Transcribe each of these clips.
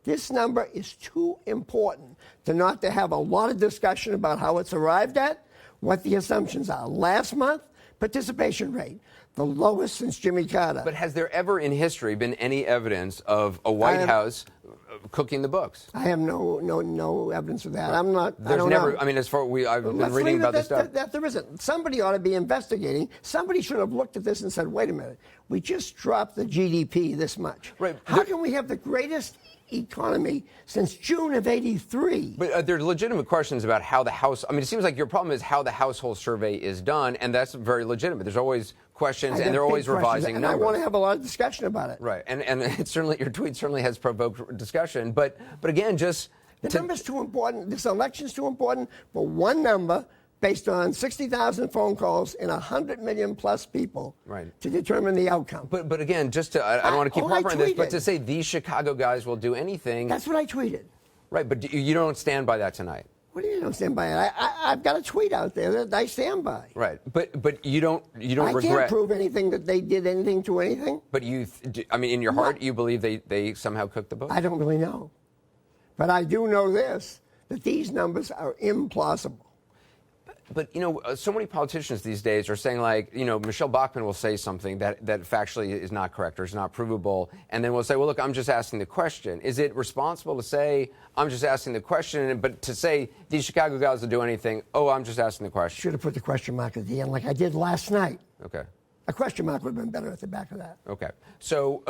This number is too important not to have a lot of discussion about how it's arrived at, what the assumptions are. Last month, participation rate, the lowest since Jimmy Carter. But has there ever in history been any evidence of a White House cooking the books? I have no evidence of that. I'm not. There's I don't never. know. I mean, as far I've been reading about this stuff. That there isn't. Somebody ought to be investigating. Somebody should have looked at this and said, "Wait a minute, we just dropped the GDP this much. Right. How can we have the greatest economy since June of '83?" But there are legitimate questions about how the House. I mean, it seems like your problem is how the household survey is done, and that's very legitimate. There's always questions, and they're always revising numbers. I want to have a lot of discussion about it. Right, and it's certainly your tweet certainly has provoked discussion. But again, just the number's too important. This election's too important for one number based on 60,000 phone calls and 100 million plus people to determine the outcome. But again, just to I don't want to keep harping on this, but to say these Chicago guys will do anything. That's what I tweeted. Right, but you don't stand by that tonight. What do you don't stand by it? I've got a tweet out there that I stand by. Right, but you don't regret. I can't prove anything that they did anything to anything. But I mean, in your heart, you believe they somehow cooked the books? I don't really know, but I do know this: that these numbers are implausible. But, so many politicians these days are saying, like, Michelle Bachmann will say something that factually is not correct or is not provable, and then we'll say, well, look, I'm just asking the question. Is it responsible to say, I'm just asking the question, but to say these Chicago guys will do anything, oh, I'm just asking the question? Should have put the question mark at the end like I did last night. Okay. A question mark would have been better at the back of that. Okay. So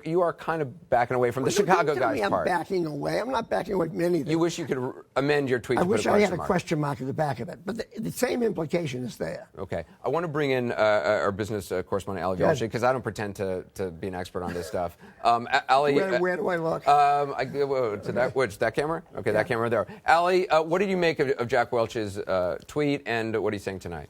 you are kind of backing away from the Chicago guys part. I'm backing away. I'm not backing away from anything. You wish you could amend your tweet to put a question mark. I wish I had a mark. question mark at the back of it. But the same implication is there. Okay. I want to bring in our business correspondent, Ali Welch, because I don't pretend to be an expert on this stuff. Ali, where do I look? To that camera? Okay, that camera there. Ali, what did you make of Jack Welch's tweet, and what are you saying tonight?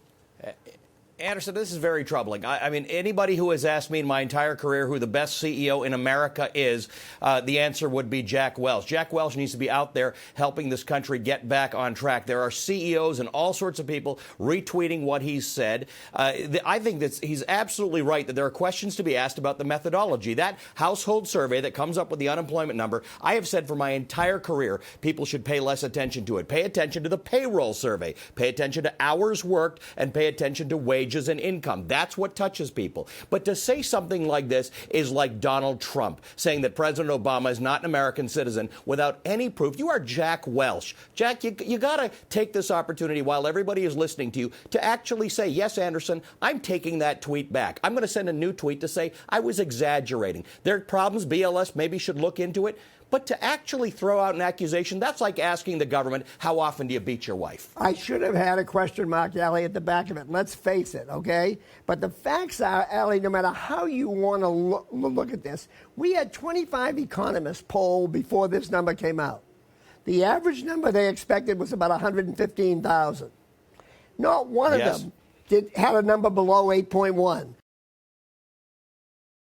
Anderson, this is very troubling. I mean, anybody who has asked me in my entire career who the best CEO in America is, the answer would be Jack Welch. Jack Welch needs to be out there helping this country get back on track. There are CEOs and all sorts of people retweeting what he's said. I think that he's absolutely right that there are questions to be asked about the methodology. That household survey that comes up with the unemployment number, I have said for my entire career, people should pay less attention to it. Pay attention to the payroll survey. Pay attention to hours worked and pay attention to wages and income. That's what touches people. But to say something like this is like Donald Trump saying that President Obama is not an American citizen without any proof. You are Jack Welch. Jack, you got to take this opportunity while everybody is listening to you to actually say, yes, Anderson, I'm taking that tweet back. I'm going to send a new tweet to say I was exaggerating. There are problems. BLS maybe should look into it. But to actually throw out an accusation, that's like asking the government, how often do you beat your wife? I should have had a question mark, Ali, at the back of it. Let's face it, okay? But the facts are, Ali, no matter how you want to look at this, we had 25 economists polled before this number came out. The average number they expected was about 115,000. Not one of them had a number below 8.1.